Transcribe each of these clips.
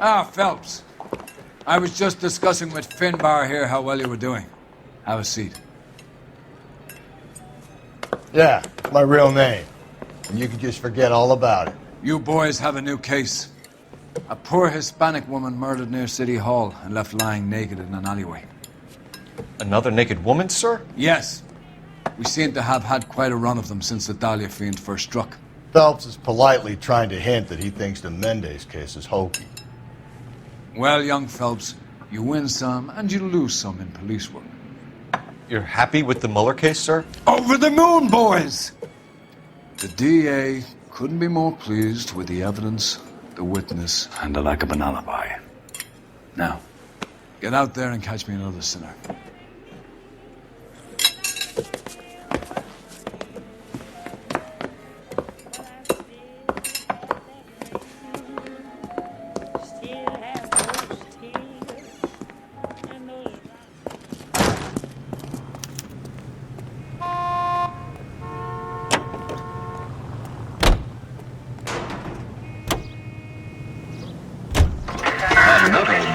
Ah, Phelps. I was just discussing with Finbar here how well you were doing. Have a seat. Yeah, my real name. And you can just forget all about it. You boys have a new case. A poor Hispanic woman murdered near City Hall and left lying naked in an alleyway. Another naked woman, sir? Yes. We seem to have had quite a run of them since the Dahlia fiend first struck. Phelps is politely trying to hint that he thinks the Mendez case is hokey. Well, young Phelps, you win some and you lose some in police work. You're happy with the Mueller case, sir? Over the moon, boys! The DA couldn't be more pleased with the evidence, the witness, and the lack of an alibi. Now, get out there and catch me another sinner.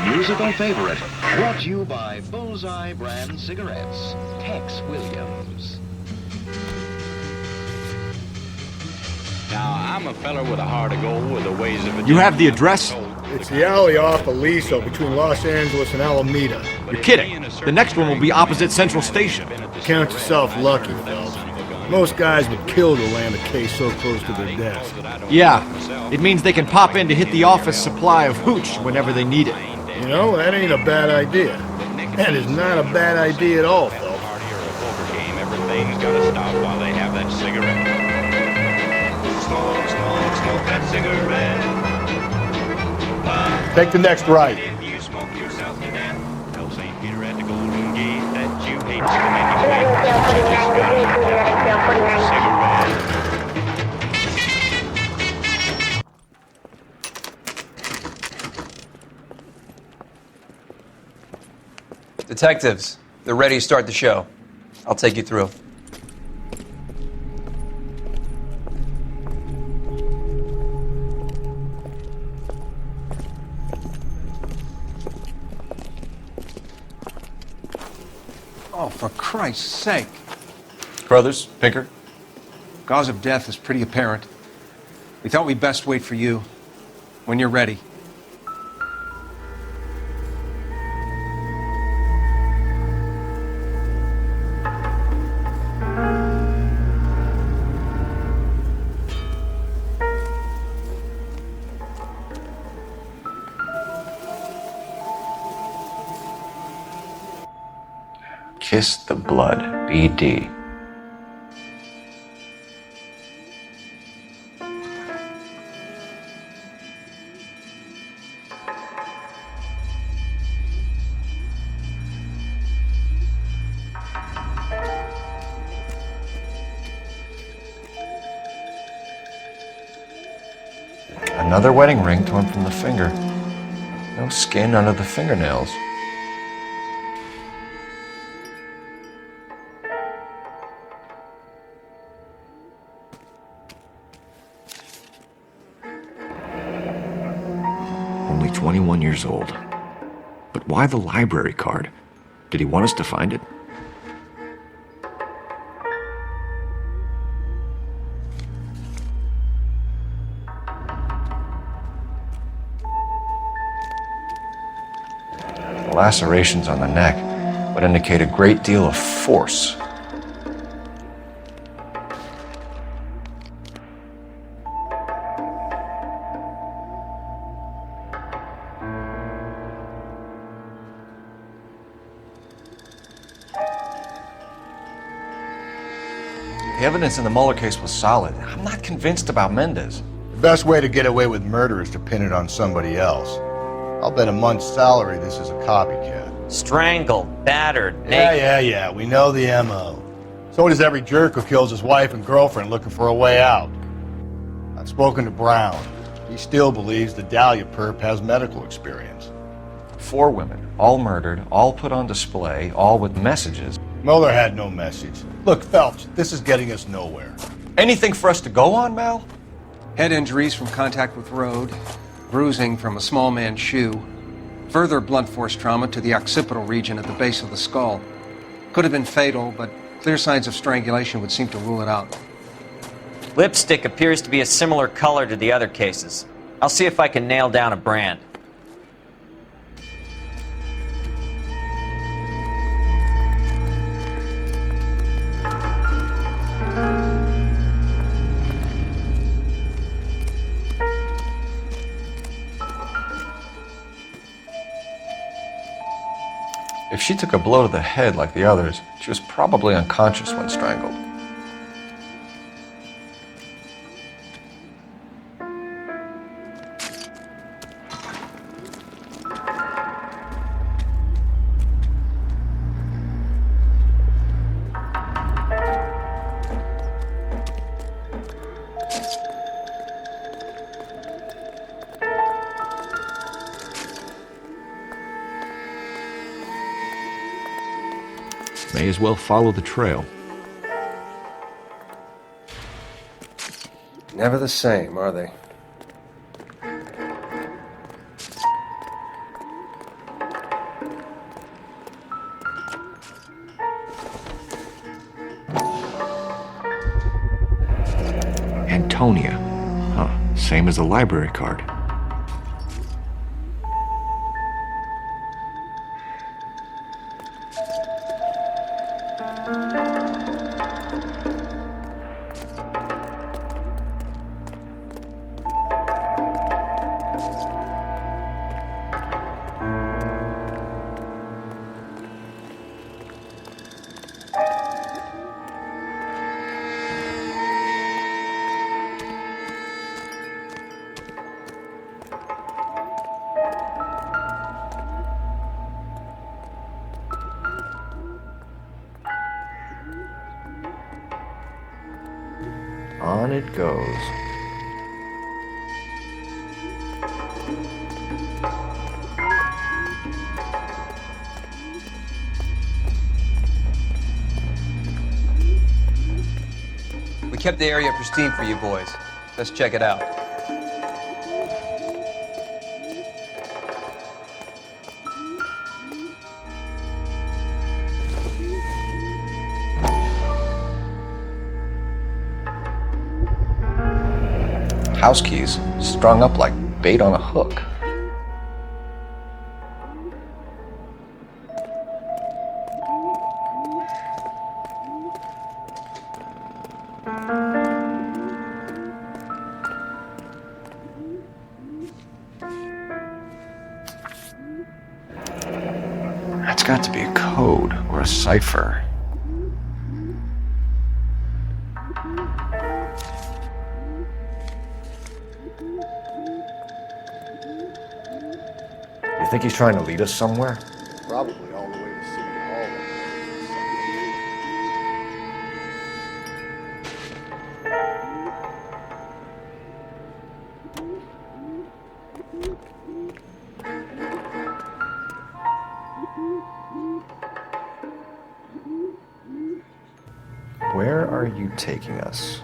Musical favorite, brought to you by Bullseye brand cigarettes. Tex Williams. Now, I'm a feller with a heart of gold with the ways of a... You have the address? It's the alley off Aliso between Los Angeles and Alameda. You're kidding. The next one will be opposite Central Station. Count yourself lucky, Phelps. Most guys would kill to land a case so close to their desk. Yeah, it means they can pop in to hit the office supply of hooch whenever they need it. You know, that ain't a bad idea. That is not a bad idea at all, Phelps. Everything's gotta stop while they have that cigarette. Smoke, smoke, smoke that cigarette. Take the next right. If you smoke yourself to death, tell St. Peter at the Golden Gate that you hate to make you wait. You just gotta have a cigarette. Detectives, they're ready to start the show. I'll take you through. Oh, for Christ's sake. Brothers, Pinker? Cause of death is pretty apparent. We thought we'd best wait for you. When you're ready. Kiss the Blood, BD. Another wedding ring torn from the finger. No skin under the fingernails. Only 21 years old. But why the library card? Did he want us to find it? The lacerations on the neck would indicate a great deal of force. The evidence in the Mueller case was solid. I'm not convinced about Mendez. The best way to get away with murder is to pin it on somebody else. I'll bet a month's salary this is a copycat. Strangled, battered, naked. Yeah. We know the M.O. So does every jerk who kills his wife and girlfriend looking for a way out. I've spoken to Brown. He still believes the Dahlia perp has medical experience. 4 women, all murdered, all put on display, all with messages. Mueller had no message. Look, Phelps, this is getting us nowhere. Anything for us to go on, Mal? Head injuries from contact with road. bruising from a small man's shoe. Further blunt force trauma to the occipital region at the base of the skull. Could have been fatal, but clear signs of strangulation would seem to rule it out. Lipstick appears to be a similar color to the other cases. I'll see if I can nail down a brand. If she took a blow to the head like the others, she was probably unconscious when strangled. May as well follow the trail. Never the same, are they? Antonia. Huh, same as the library card. On it goes. We kept the area pristine for you boys. Let's check it out. House keys strung up like bait on a hook. That's got to be a code or a cipher. You think he's trying to lead us somewhere? Probably all the way to City Hall. Where are you taking us?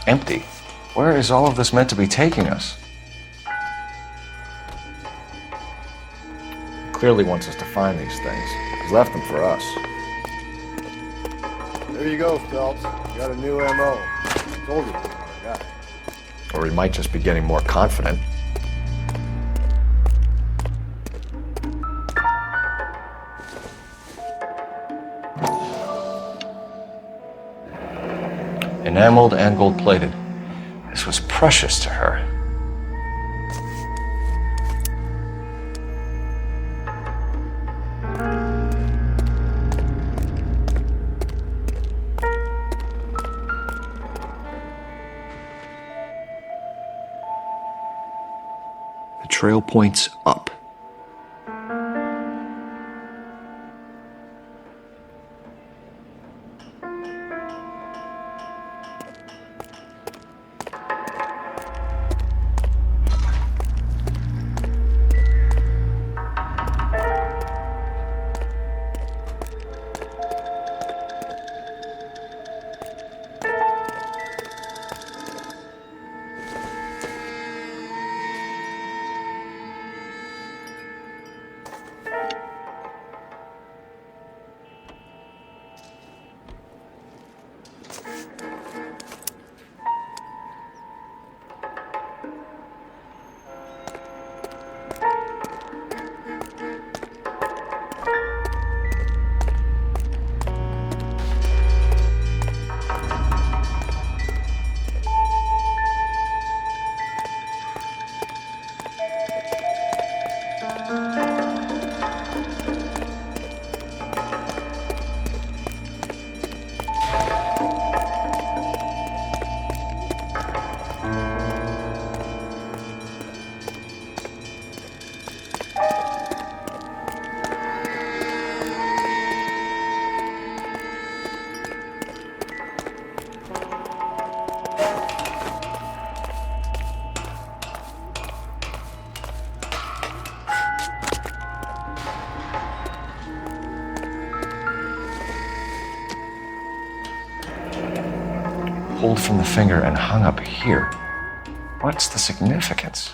Empty. Where is all of this meant to be taking us? Clearly wants us to find these things. He's left them for us. There you go, Phelps. You got a new MO. I told you we were our guy. Or he might just be getting more confident. Enameled and gold-plated. This was precious to her. trail points up. Pulled from the finger and hung up here. What's the significance?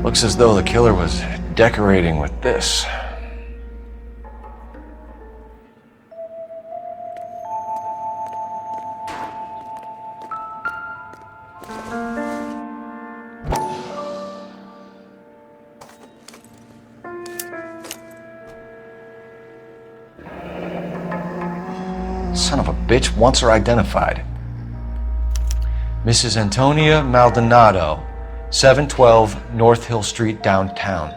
Looks as though the killer was decorating with this. Son of a bitch wants her identified. Mrs. Antonia Maldonado, 712 North Hill Street, downtown.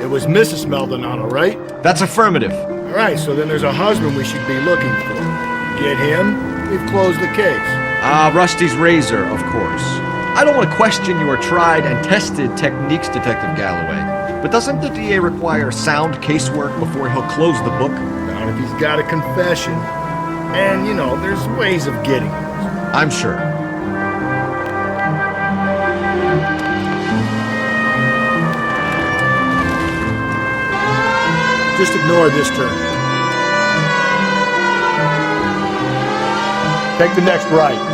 It was Mrs. Maldonado, right? That's affirmative. All right, so then there's a husband we should be looking for. Get him, we've closed the case. Rusty's razor, of course. I don't want to question your tried and tested techniques, Detective Galloway, but doesn't the DA require sound casework before he'll close the book? Not if he's got a confession. And, you know, there's ways of getting it. I'm sure. Just ignore this turn. Take the next right.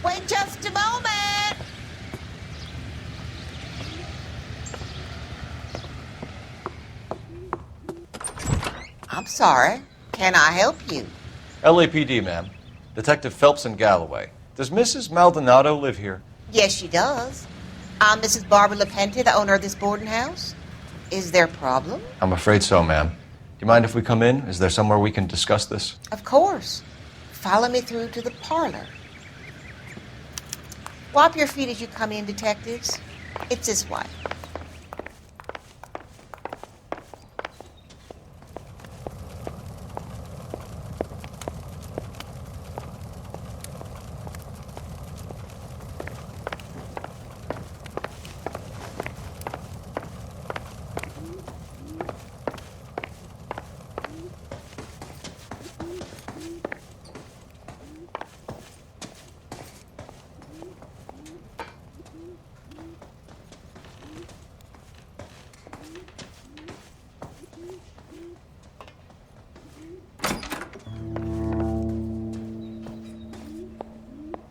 Wait just a moment. I'm sorry. Can I help you? LAPD, ma'am. Detective Phelps and Galloway. Does Mrs. Maldonado live here? Yes, she does. I'm Mrs. Barbara LaPente, the owner of this boarding house. Is there a problem? I'm afraid so, ma'am. Do you mind if we come in? Is there somewhere we can discuss this? Of course. Follow me through to the parlor. Wipe your feet as you come in, detectives. It's this way.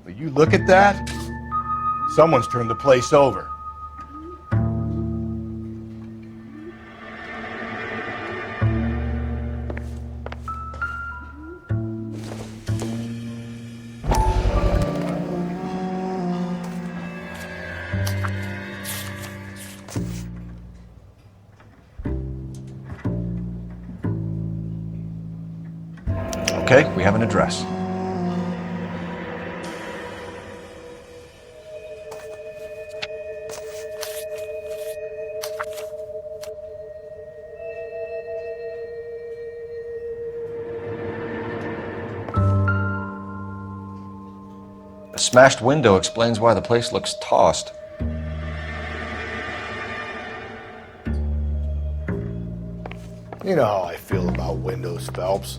Will you look at that? Someone's turned the place over. Okay, we have an address. A smashed window explains why the place looks tossed. You know how I feel about windows, Phelps.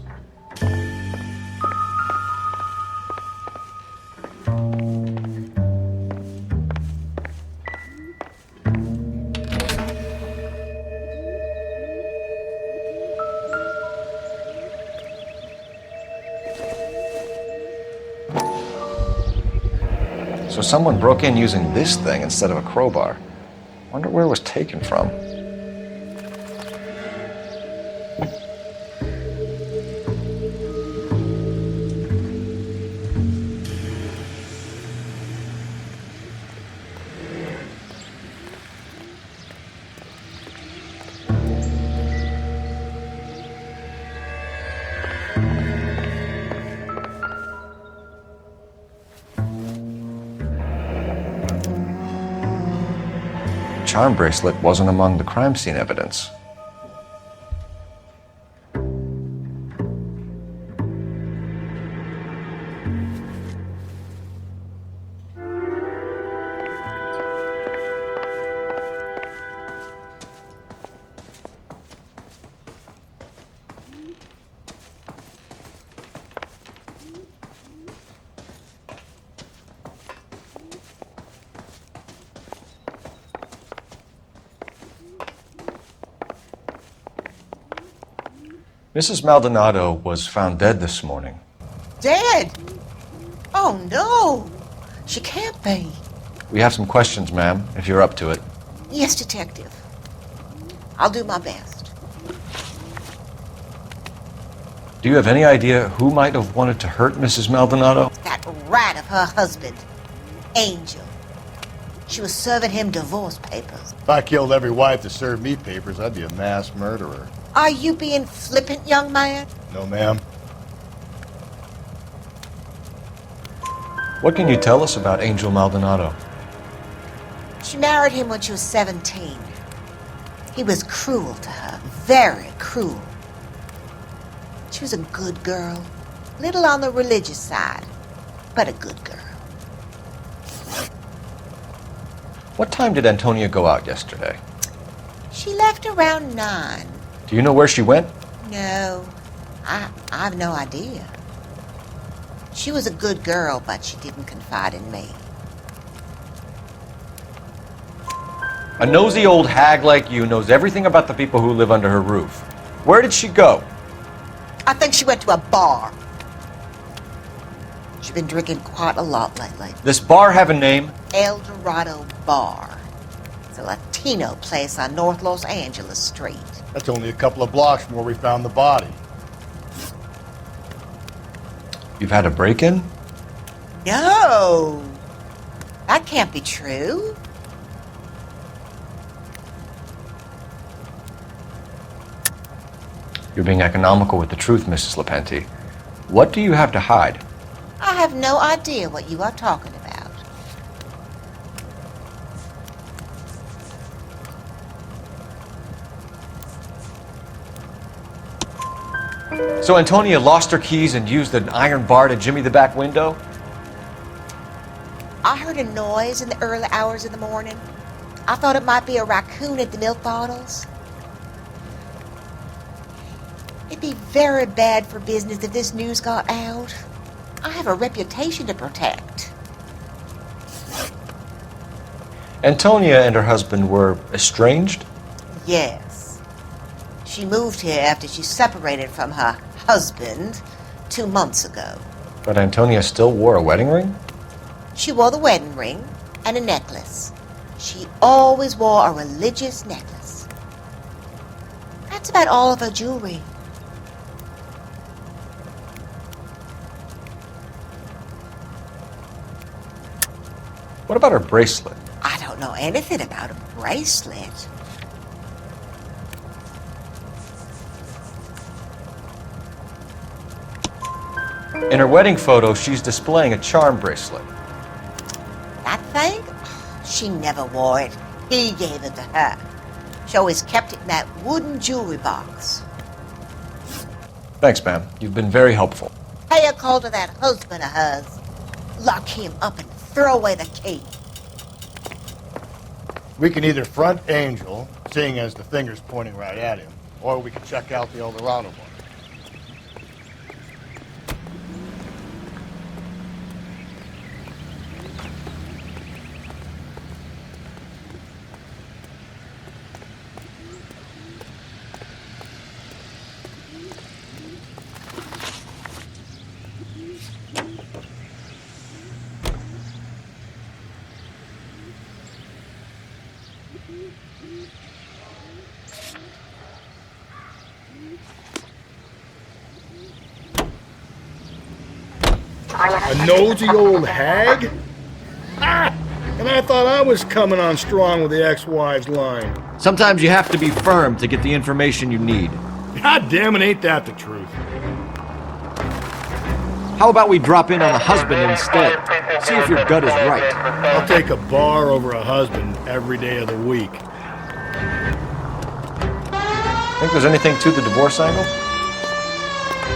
So someone broke in using this thing instead of a crowbar. Wonder where it was taken from. Charm bracelet wasn't among the crime scene evidence. Mrs. Maldonado was found dead this morning. Dead? Oh, no. She can't be. We have some questions, ma'am, if you're up to it. Yes, detective. I'll do my best. Do you have any idea who might have wanted to hurt Mrs. Maldonado? That rat of her husband, Angel. She was serving him divorce papers. If I killed every wife to serve me papers, I'd be a mass murderer. Are you being flippant, young man? No, ma'am. What can you tell us about Angel Maldonado? She married him when she was 17. He was cruel to her, very cruel. She was a good girl, little on the religious side, but a good girl. What time did Antonia go out yesterday? She left around 9. Do you know where she went? No, I've no idea. She was a good girl, but she didn't confide in me. A nosy old hag like you knows everything about the people who live under her roof. Where did she go? I think she went to a bar. She's been drinking quite a lot lately. This bar have a name? El Dorado Bar. It's a Latino place on North Los Angeles Street. That's only a couple of blocks from where we found the body. You've had a break-in? No. That can't be true. You're being economical with the truth, Mrs. Lepenti. What do you have to hide? I have no idea what you are talking about. So Antonia lost her keys and used an iron bar to jimmy the back window? I heard a noise in the early hours of the morning. I thought it might be a raccoon at the milk bottles. It'd be very bad for business if this news got out. I have a reputation to protect. Antonia and her husband were estranged? Yes. She moved here after she separated from her husband 2 months ago. But Antonia still wore a wedding ring? She wore the wedding ring and a necklace. She always wore a religious necklace. That's about all of her jewelry. What about her bracelet? I don't know anything about a bracelet. In her wedding photo, she's displaying a charm bracelet. That thing? She never wore it. He gave it to her. She always kept it in that wooden jewelry box. Thanks, ma'am. You've been very helpful. Pay a call to that husband of hers. Lock him up and throw away the key. We can either front Angel, seeing as the finger's pointing right at him, or we can check out the Eldorado one. A nosy old hag? Ah! And I thought I was coming on strong with the ex-wives line. Sometimes you have to be firm to get the information you need. God damn it, ain't that the truth? How about we drop in on the husband instead? See if your gut is right. I'll take a bar over a husband every day of the week. Think there's anything to the divorce angle?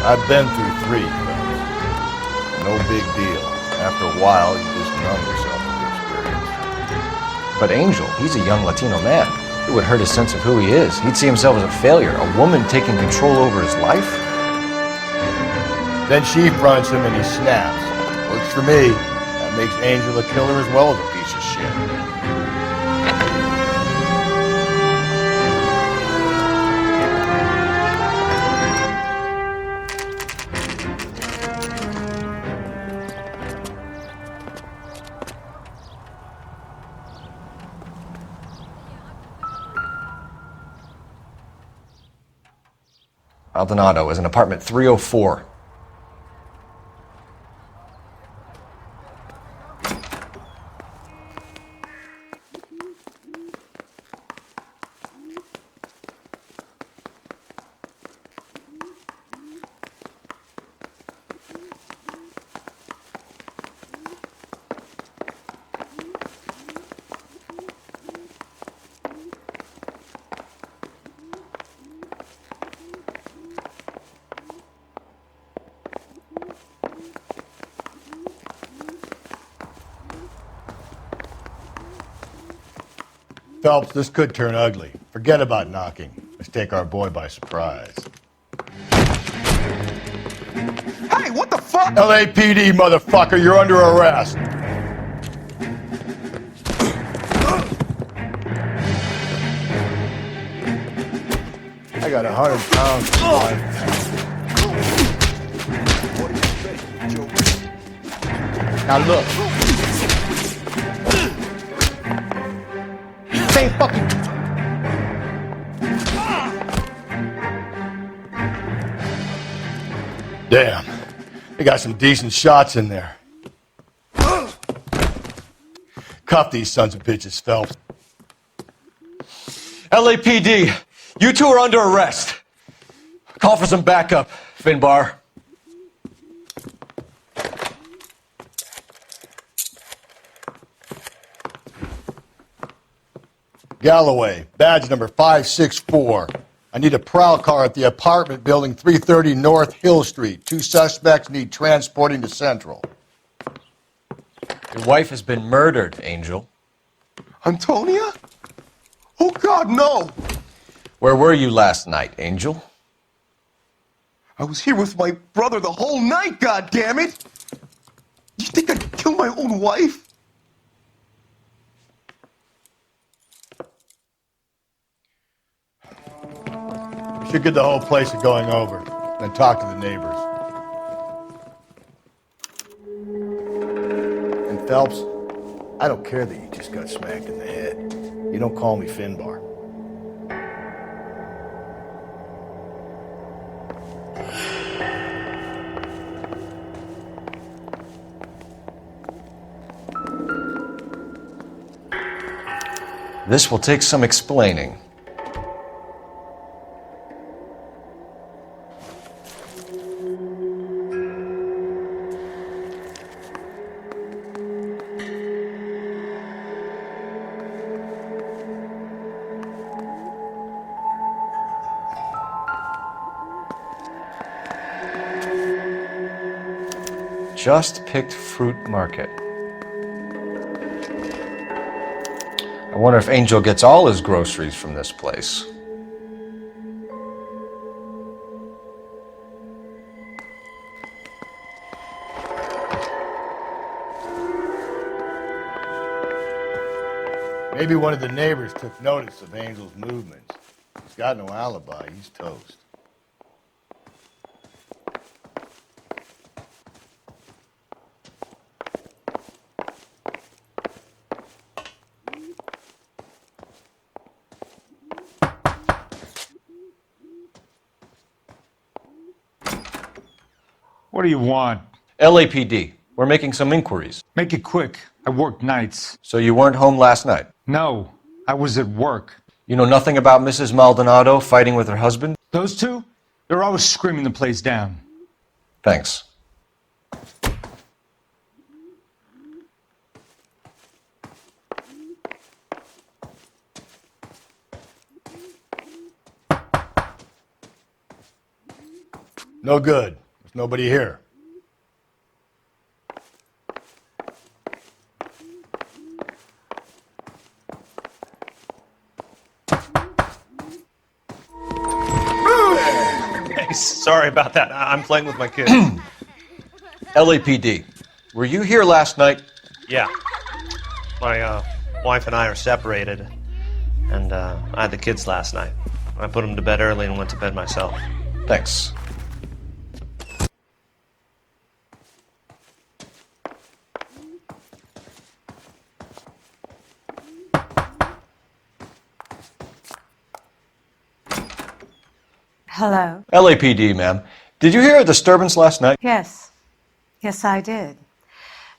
I've been through 3, fellas. No big deal. After a while, you just numb yourself to the experience. But Angel, he's a young Latino man. It would hurt his sense of who he is. He'd see himself as a failure, a woman taking control over his life. Then she fronts him and he snaps. Works for me. That makes Angel a killer as well as a piece of shit. Maldonado is in apartment 304. Phelps, this could turn ugly. Forget about knocking. Let's take our boy by surprise. Hey, what the fuck? LAPD, motherfucker, you're under arrest. I got 100 pounds. Now look. Same fucking. Damn. They got some decent shots in there. Cuff these sons of bitches, Phelps. LAPD, you two are under arrest. Call for some backup, Finbar. Galloway, badge number 564. I need a prowl car at the apartment building 330 North Hill Street. 2 suspects need transporting to Central. Your wife has been murdered, Angel. Antonia? Oh, God, no! Where were you last night, Angel? I was here with my brother the whole night, goddammit! You think I'd kill my own wife? We should get the whole place a going over, then talk to the neighbors. And Phelps, I don't care that you just got smacked in the head. You don't call me Finbar. This will take some explaining. Just picked fruit market. I wonder if Angel gets all his groceries from this place. Maybe one of the neighbors took notice of Angel's movements. He's got no alibi. He's toast. What do you want? LAPD. We're making some inquiries. Make it quick. I work nights. So you weren't home last night? No, I was at work. You know nothing about Mrs. Maldonado fighting with her husband? Those two? They're always screaming the place down. Thanks. No good. There's nobody here. Hey, sorry about that. I'm playing with my kids. LAPD. Were you here last night? Yeah. My wife and I are separated, and I had the kids last night. I put them to bed early and went to bed myself. Thanks. Hello? LAPD, ma'am. Did you hear a disturbance last night? Yes. Yes, I did.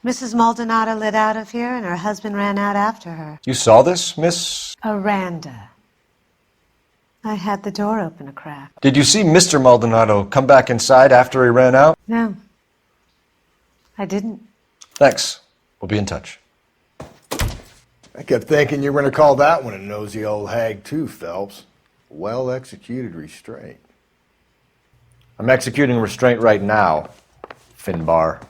Mrs. Maldonado lit out of here, and her husband ran out after her. You saw this, Miss? Aranda. I had the door open a crack. Did you see Mr. Maldonado come back inside after he ran out? No. I didn't. Thanks. We'll be in touch. I kept thinking you were going to call that one a nosy old hag too, Phelps. Well-executed restraint. I'm executing restraint right now, Finbar.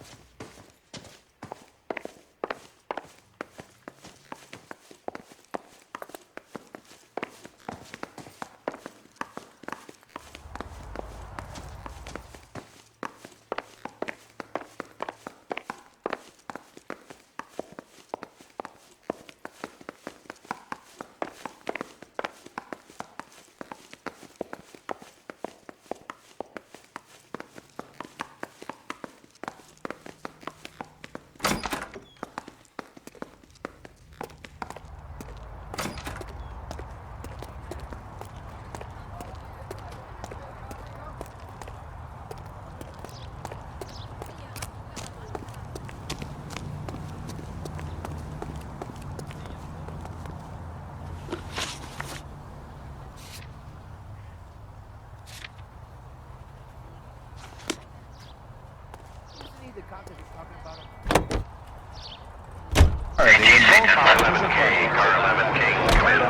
Car 11K, Car 11 King, come in.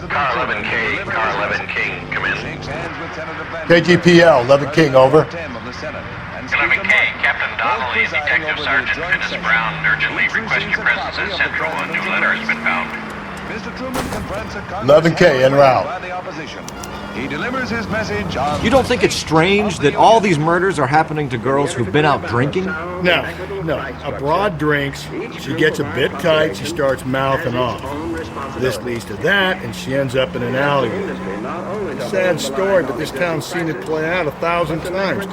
Car 11K, Car 11 King, come in. KGPL, 11 King, over. 11K, Captain Donnelly and Detective Sergeant Dennis Brown urgently request your presence at Central. A new letter has been found. 11K, en route. He delivers his message on... You don't think it's strange that all these murders are happening to girls who've been out drinking? No. A broad drinks, she gets a bit tight, she starts mouthing off. This leads to that, and she ends up in an alleyway. Sad story, but this town's seen it play out 1,000 times.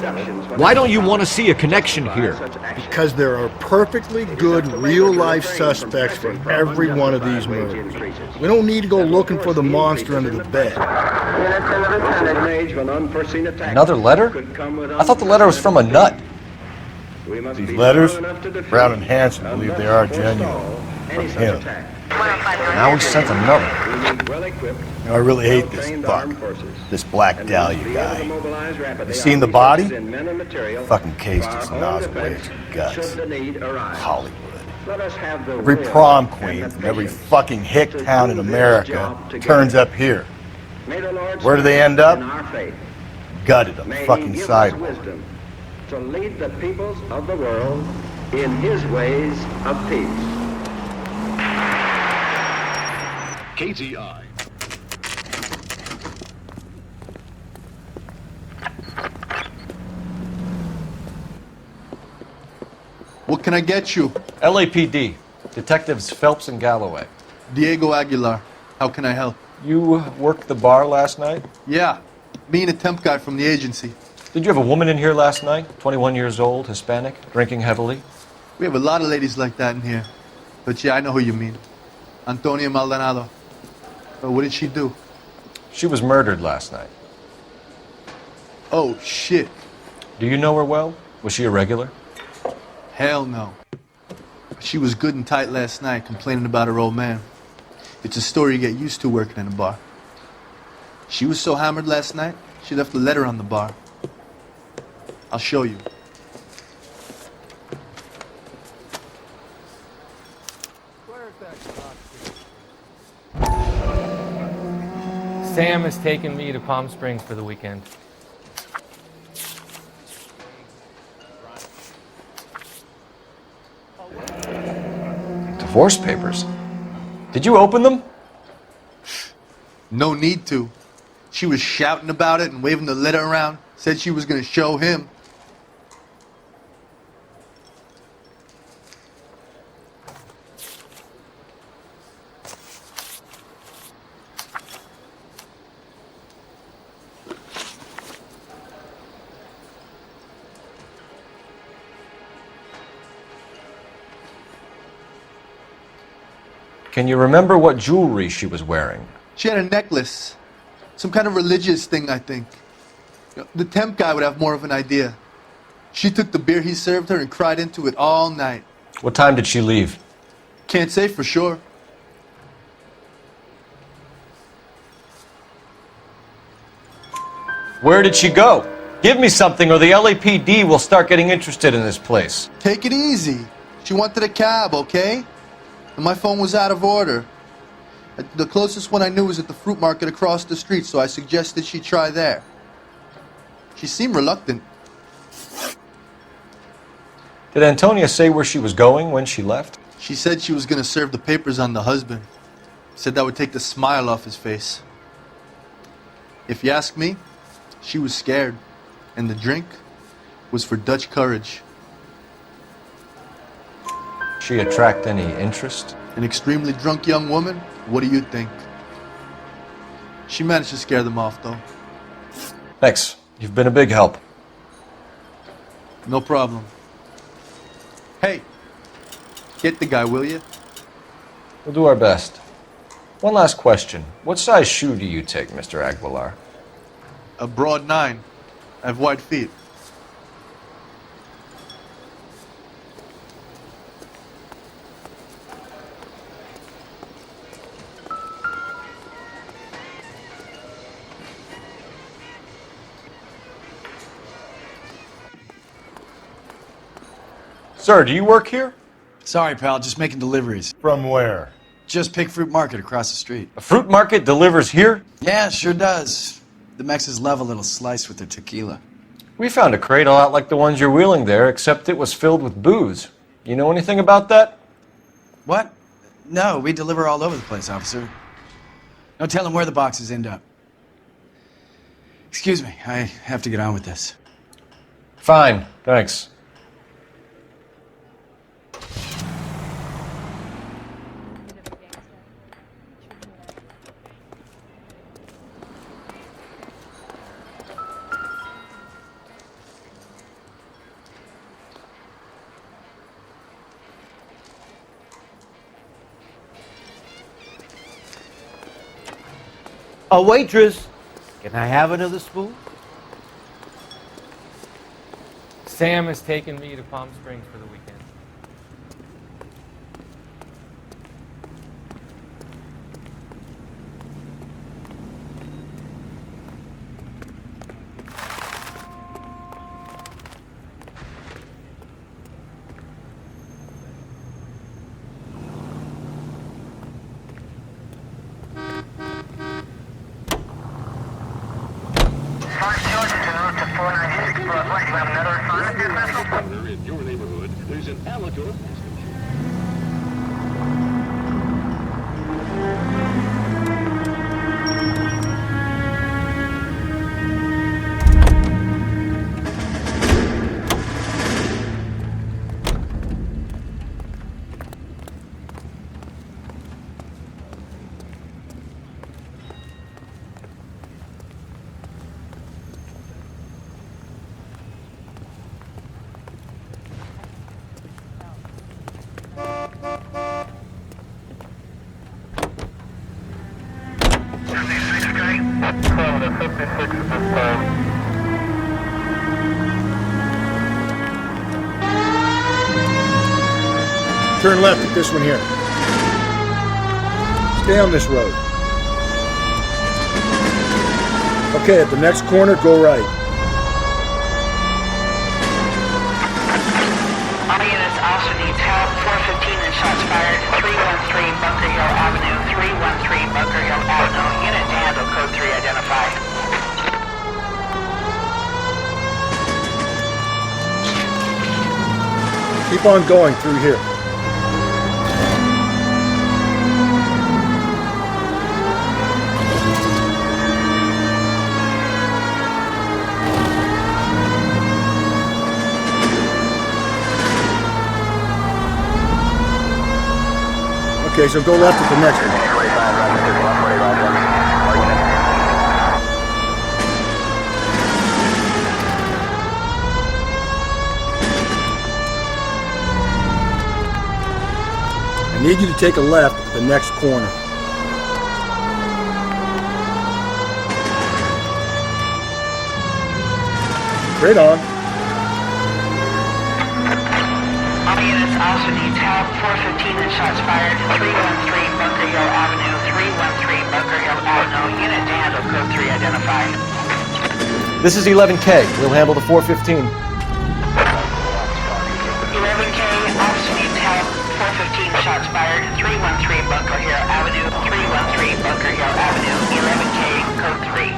Why don't you want to see a connection here? Because there are perfectly good real-life suspects for every one of these murders. We don't need to go looking for the monster under the bed. Another letter? I thought the letter was from a nut. These letters, Brown and Hanson believe they are genuine. From him. Now he sent another. I really hate this fuck. This Black Dahlia guy. You seen the body? Fucking cased his nozzle waves and guts. Hollywood. Every prom queen from every fucking hick town in America turns up here. Where do they end up? Gutted on the fucking sidewalk. To lead the peoples of the world in his ways of peace. KTI. What can I get you? LAPD. Detectives Phelps and Galloway. Diego Aguilar. How can I help? You worked the bar last night? Yeah. Me and a temp guy from the agency. Did you have a woman in here last night? 21 years old, Hispanic, drinking heavily? We have a lot of ladies like that in here. But yeah, I know who you mean. Antonia Maldonado. But what did she do? She was murdered last night. Oh, shit. Do you know her well? Was she a regular? Hell no. She was good and tight last night, complaining about her old man. It's a story you get used to working in a bar. She was so hammered last night, she left a letter on the bar. I'll show you. Sam has taken me to Palm Springs for the weekend. Divorce papers? Did you open them? No need to. She was shouting about it and waving the letter around. Said she was going to show him. Can you remember what jewelry she was wearing? She had a necklace. Some kind of religious thing, I think. The temp guy would have more of an idea. She took the beer he served her and cried into it all night. What time did she leave? Can't say for sure. Where did she go? Give me something or the LAPD will start getting interested in this place. Take it easy. She wanted a cab, okay? And my phone was out of order. The closest one I knew was at the fruit market across the street, so I suggested she try there. She seemed reluctant. Did Antonia say where she was going when she left? She said she was going to serve the papers on the husband. Said that would take the smile off his face. If you ask me, she was scared. And the drink was for Dutch courage. She attract any interest? An extremely drunk young woman? What do you think? She managed to scare them off, though. Thanks. You've been a big help. No problem. Hey, get the guy, will you? We'll do our best. One last question. What size shoe do you take, Mr. Aguilar? A broad 9. I have wide feet. Sir, do you work here? Sorry, pal, just making deliveries. From where? Just Pick Fruit Market across the street. A fruit market delivers here? Yeah, sure does. The Mexes love a little slice with their tequila. We found a crate a lot like the ones you're wheeling there, except it was filled with booze. You know anything about that? What? No, we deliver all over the place, officer. Don't tell them where the boxes end up. Excuse me, I have to get on with this. Fine, thanks. A waitress, can I have another spoon? Sam has taken me to Palm Springs for the weekend. In your neighborhood, there's an alligator. Turn left at this one here. Stay on this road. Okay, at the next corner, go right. All units also needs help. 415 and shots fired. 313 Bunker Hill Avenue. 313 Bunker Hill Avenue. Unit to handle code 3 identified. Keep on going through here. Okay, so go left at the next one. I need you to take a left at the next corner. Straight on. All units also needs help. 415 and shots fired. 313 Bunker Hill Avenue. 313 Bunker Hill Avenue. Unit to handle code 3 identified. This is 11K. We'll handle the 415. 11K also needs help. 415 shots fired. 313 Bunker Hill Avenue. 313 Bunker Hill Avenue. 11K code 3.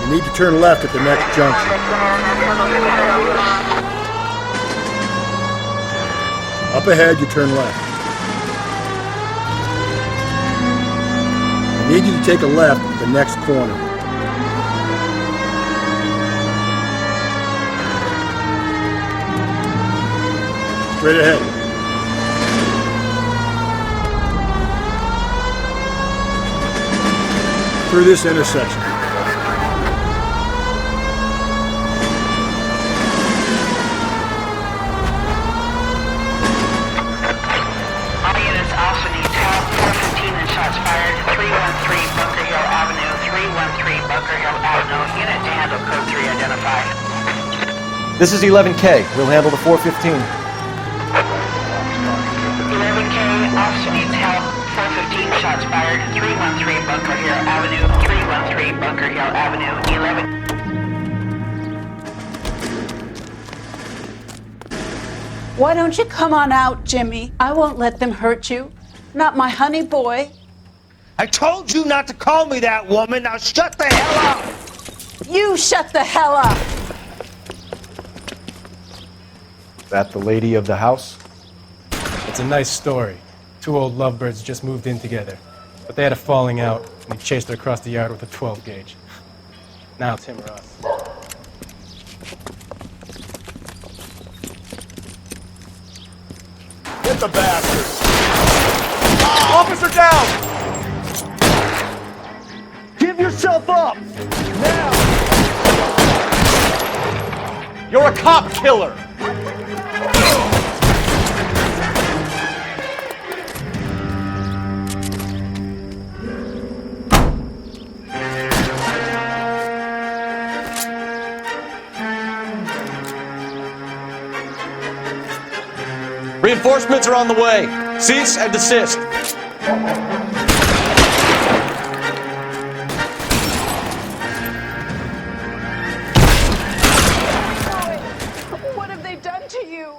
You need to turn left at the next junction. Up ahead, you turn left. I need you to take a left at the next corner. Straight ahead. Through this intersection. All units also needs help. 415 and shots fired. 313 Bunker Hill Avenue. 313 Bunker Hill Avenue. Unit to handle code 3 identified. This is 11K. We'll handle the 415. 11K also needs help. 415 shots fired. 313 Bunker Hill Avenue. 313 Bunker Hill Avenue. 11. Why don't you come on out, Jimmy? I won't let them hurt you. Not my honey boy. I told you not to call me that, woman. Now shut the hell up! You shut the hell up! That the lady of the house? It's a nice story. Two old lovebirds just moved in together. But they had a falling out, and he chased her across the yard with a 12 gauge. Now it's him or us. Get the bastard! Officer down! Give yourself up! Now! You're a cop killer! Reinforcements are on the way. Cease and desist. What have they done to you?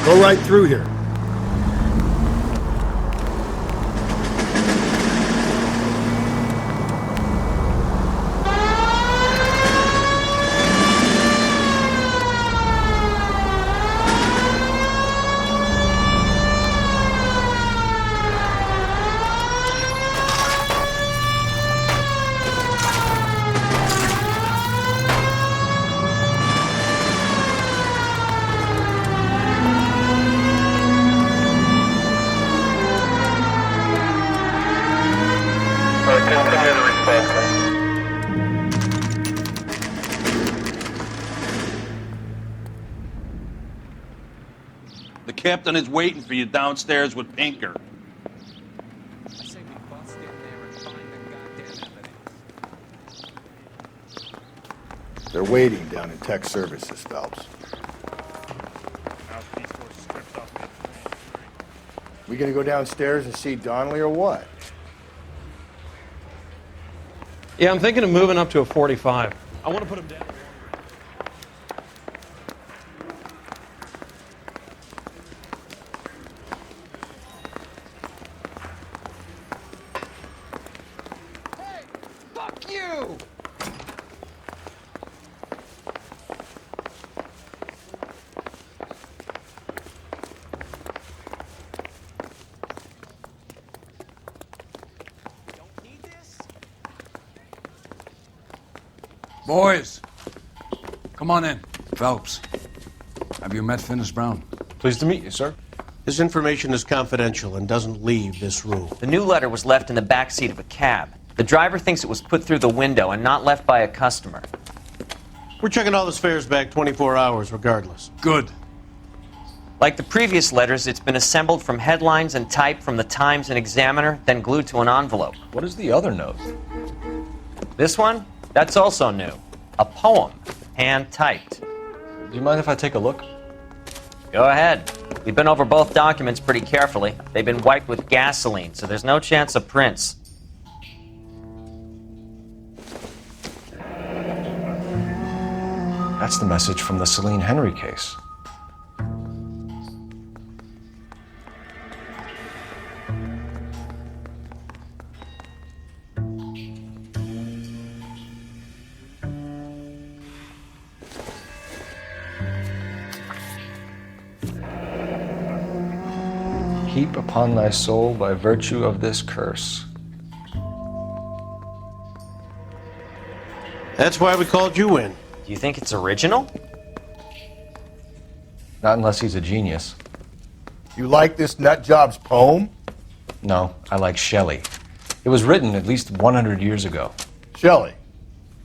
Go right through here. The captain is waiting for you downstairs with Pinker. They're waiting down in tech services, Phelps. We gonna go downstairs and see Donnelly or what? Yeah, I'm thinking of moving up to a 45. I want to put him down. Fuck you! Boys, come on in. Phelps, have you met Finis Brown? Pleased to meet you, sir. This information is confidential and doesn't leave this room. The new letter was left in the back seat of a cab. The driver thinks it was put through the window and not left by a customer. We're checking all the fares back 24 hours regardless. Good. Like the previous letters, it's been assembled from headlines and typed from the Times and Examiner, then glued to an envelope. What is the other note? This one? That's also new. A poem, hand-typed. Do you mind if I take a look? Go ahead. We've been over both documents pretty carefully. They've been wiped with gasoline, so there's no chance of prints. That's the message from the Celine Henry case. Heap upon thy soul by virtue of this curse. That's why we called you in. Do you think it's original? Not unless he's a genius. You like this nut job's poem? No, I like Shelley. It was written at least 100 years ago. Shelley?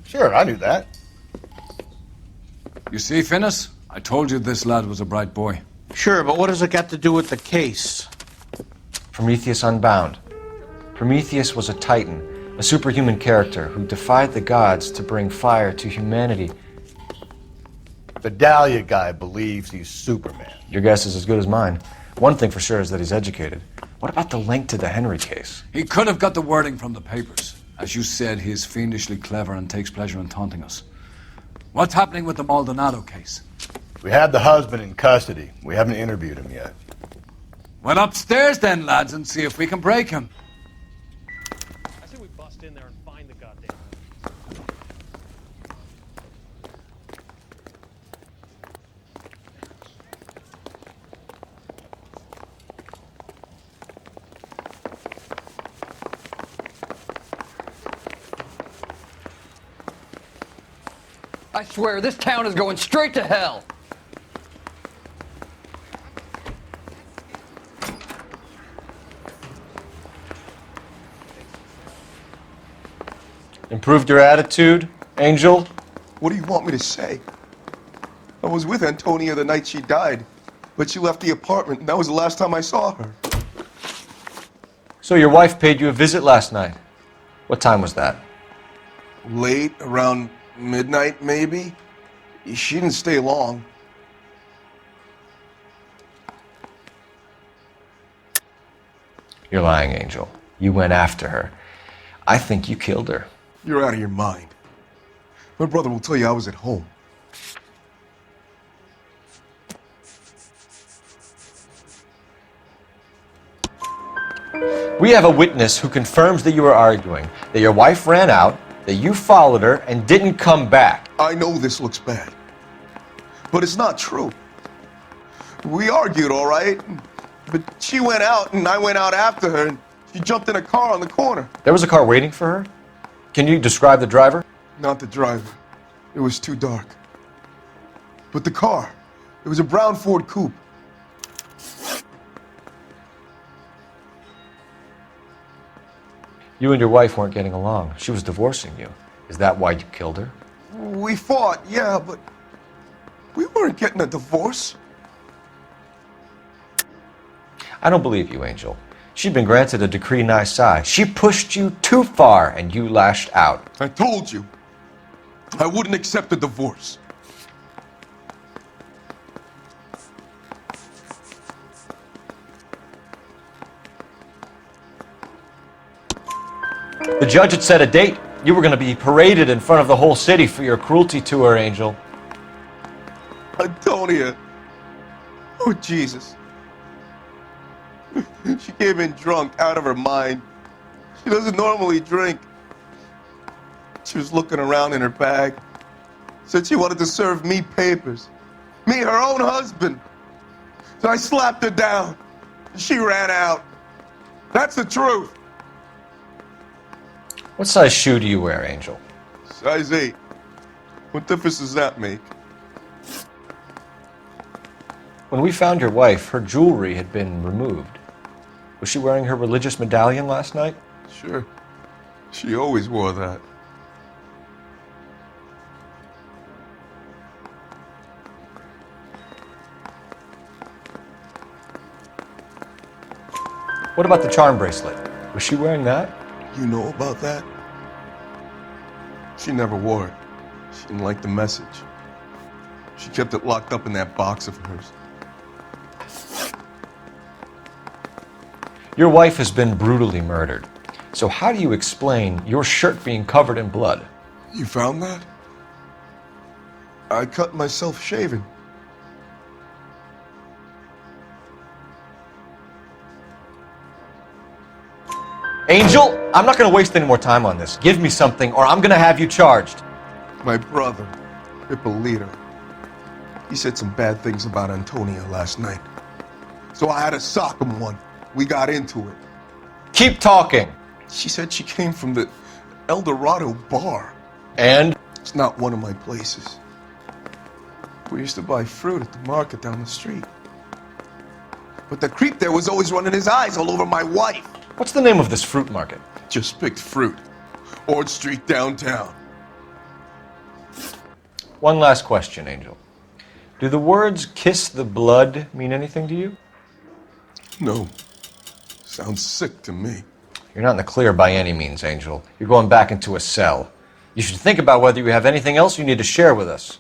Sure, I knew that. You see, Finnis? I told you this lad was a bright boy. Sure, but what has it got to do with the case? Prometheus Unbound. Prometheus was a titan, a superhuman character who defied the gods to bring fire to humanity. The Dahlia guy believes he's Superman. Your guess is as good as mine. One thing for sure is that he's educated. What about the link to the Henry case? He could have got the wording from the papers. As you said, he is fiendishly clever and takes pleasure in taunting us. What's happening with the Maldonado case? We had the husband in custody. We haven't interviewed him yet. Well, upstairs then, lads, and see if we can break him. I say we bust in there and find the goddamn. I swear, this town is going straight to hell. Improved your attitude, Angel? What do you want me to say? I was with Antonia the night she died, but she left the apartment, and that was the last time I saw her. So your wife paid you a visit last night. What time was that? Late, around midnight, maybe? She didn't stay long. You're lying, Angel. You went after her. I think you killed her. You're out of your mind. My brother will tell you I was at home. We have a witness who confirms that you were arguing, that your wife ran out, that you followed her, and didn't come back. I know this looks bad, but it's not true. We argued, all right, but she went out and I went out after her, and she jumped in a car on the corner. There was a car waiting for her? Can you describe the driver? Not the driver. It was too dark. But the car, it was a brown Ford coupe. You and your wife weren't getting along. She was divorcing you. Is that why you killed her? We fought, yeah, but we weren't getting a divorce. I don't believe you, Angel. She'd been granted a decree nisi. She pushed you too far, and you lashed out. I told you, I wouldn't accept a divorce. The judge had set a date. You were going to be paraded in front of the whole city for your cruelty to her, Angel. Antonia. Oh, Jesus. She came in drunk, out of her mind. She doesn't normally drink. She was looking around in her bag. Said she wanted to serve me papers. Me, her own husband. So I slapped her down. She ran out. That's the truth. What size shoe do you wear, Angel? Size 8. What difference does that make? When we found your wife, her jewelry had been removed. Was she wearing her religious medallion last night? Sure. She always wore that. What about the charm bracelet? Was she wearing that? You know about that? She never wore it. She didn't like the message. She kept it locked up in that box of hers. Your wife has been brutally murdered. So how do you explain your shirt being covered in blood? You found that? I cut myself shaving. Angel, I'm not going to waste any more time on this. Give me something or I'm going to have you charged. My brother, Hippolito, he said some bad things about Antonia last night. So I had to sock him one. We got into it. Keep talking. She said she came from the El Dorado bar. And? It's not one of my places. We used to buy fruit at the market down the street. But the creep there was always running his eyes all over my wife. What's the name of this fruit market? Just picked fruit. Ord Street downtown. One last question, Angel. Do the words kiss the blood mean anything to you? No. Sounds sick to me. You're not in the clear by any means, Angel. You're going back into a cell. You should think about whether you have anything else you need to share with us.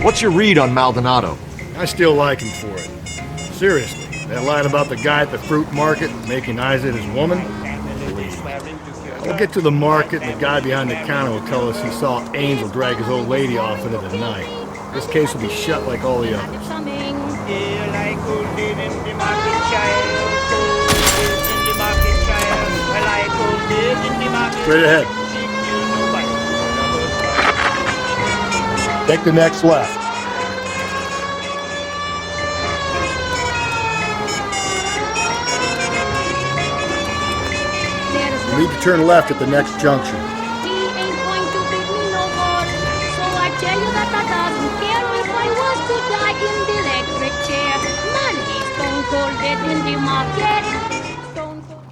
What's your read on Maldonado? I still like him for it. Seriously, that line about the guy at the fruit market making eyes at his woman? We'll get to the market and the guy behind the counter will tell us he saw Angel drag his old lady off into the night. This case will be shut like all the others. Straight ahead. Take the next left. You need to turn left at the next junction. He ain't going to beat me no more. So I tell you that I doesn't care if I was to die in the electric chair. Man, he's stone cold dead in the market. Stone cold.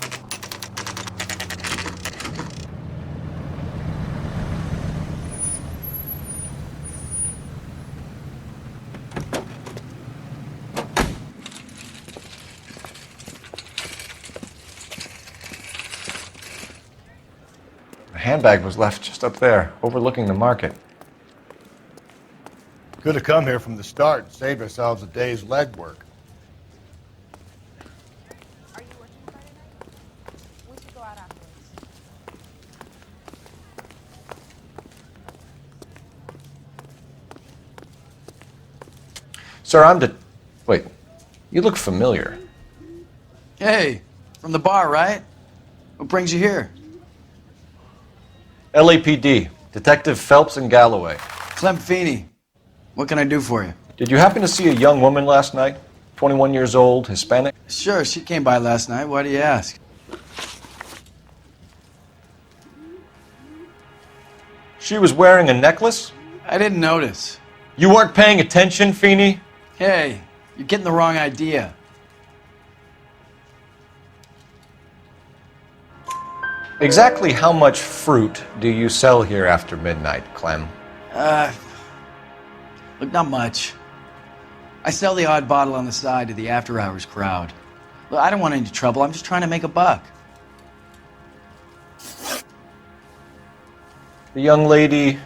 The handbag was left just up there, overlooking the market. Could have come here from the start and saved ourselves a day's legwork. Sir, Wait, you look familiar. Hey, from the bar, right? What brings you here? LAPD, Detective Phelps and Galloway. Clem Feeney. What can I do for you? Did you happen to see a young woman last night? 21 years old, Hispanic? Sure, she came by last night. Why do you ask? She was wearing a necklace? I didn't notice. You weren't paying attention, Feeney? Hey, you're getting the wrong idea. Exactly how much fruit do you sell here after midnight, Clem? Look, not much. I sell the odd bottle on the side to the after-hours crowd. Look, I don't want any trouble. I'm just trying to make a buck. The young lady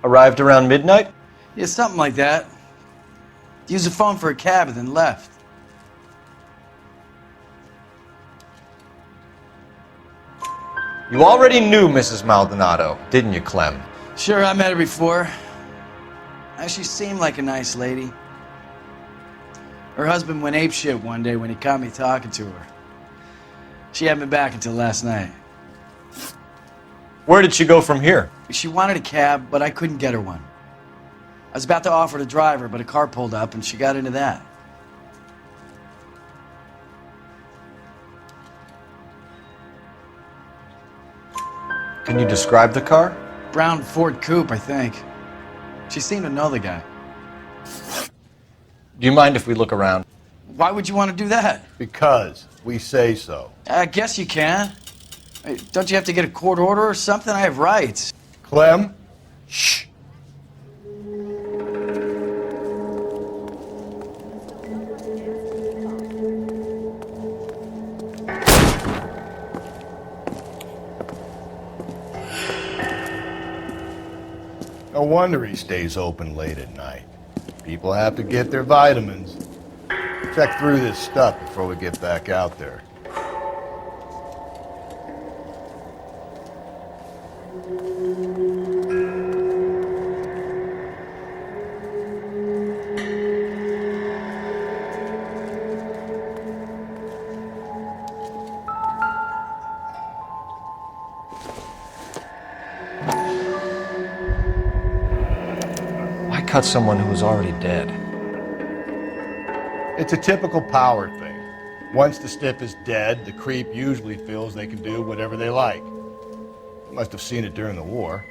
arrived around midnight? Yeah, something like that. Used the phone for a cab and then left. You already knew Mrs. Maldonado, didn't you, Clem? Sure, I met her before. She seemed like a nice lady. Her husband went apeshit one day when he caught me talking to her. She hadn't been back until last night. Where did she go from here? She wanted a cab, but I couldn't get her one. I was about to offer to drive her, but a car pulled up and she got into that. Can you describe the car? Brown Ford Coupe, I think. She seemed to know the guy. Do you mind if we look around? Why would you want to do that? Because we say so. I guess you can. Hey, don't you have to get a court order or something? I have rights. Clem? Shh. No wonder he stays open late at night. People have to get their vitamins. Check through this stuff before we get back out there. Why cut someone who was already dead? It's a typical power thing. Once the stiff is dead, the creep usually feels they can do whatever they like. You must have seen it during the war.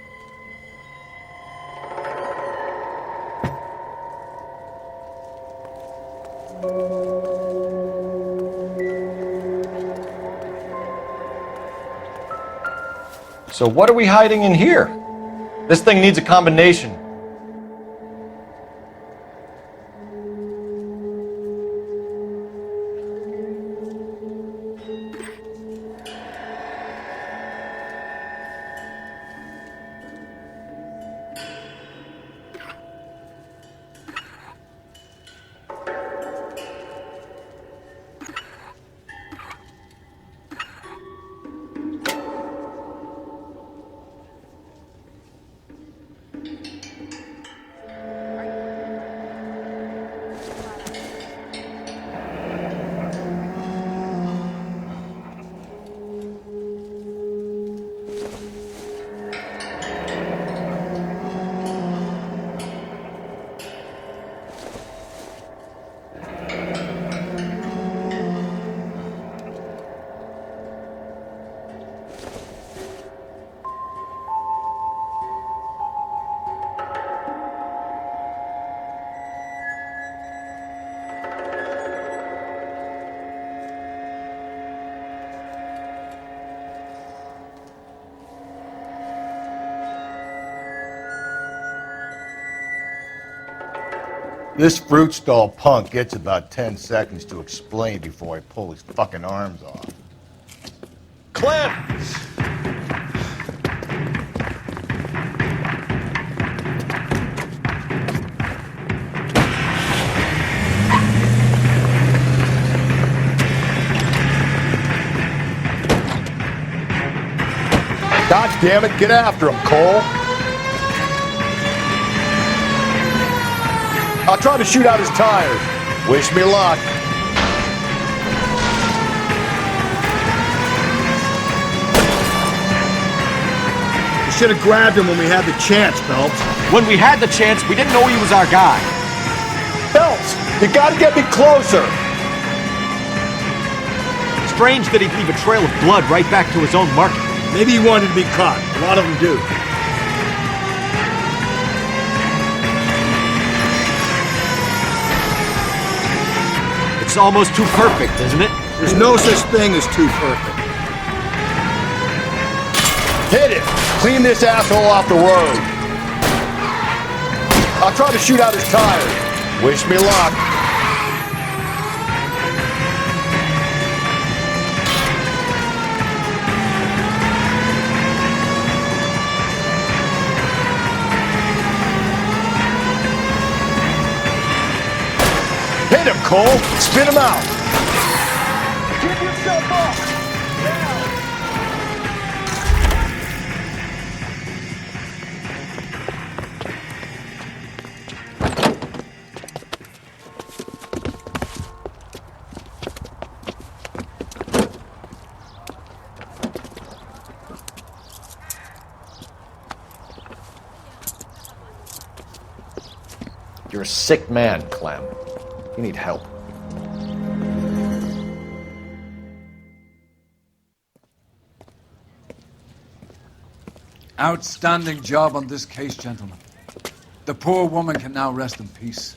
So what are we hiding in here? This thing needs a combination. This fruit stall punk gets about 10 seconds to explain before I pull his fucking arms off. Clem! God damn it, get after him, Cole! I'll try to shoot out his tires. Wish me luck. You should have grabbed him when we had the chance, Phelps. When we had the chance, we didn't know he was our guy. Phelps, you gotta get me closer. Strange that he'd leave a trail of blood right back to his own market. Maybe he wanted to be caught. A lot of them do. It's almost too perfect, isn't it? There's no such thing as too perfect. Hit it! Clean this asshole off the road. I'll try to shoot out his tires. Wish me luck. Hit him, Cole! Spin him out! Keep yourself up! You're a sick man, Clem. You need help. Outstanding job on this case, gentlemen. The poor woman can now rest in peace.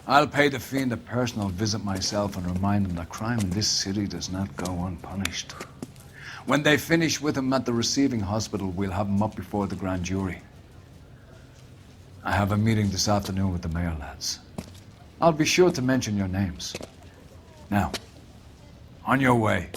I'll pay the fiend a personal visit myself and remind him that crime in this city does not go unpunished. When they finish with him at the receiving hospital, we'll have him up before the grand jury. I have a meeting this afternoon with the mayor lads. I'll be sure to mention your names. Now, on your way.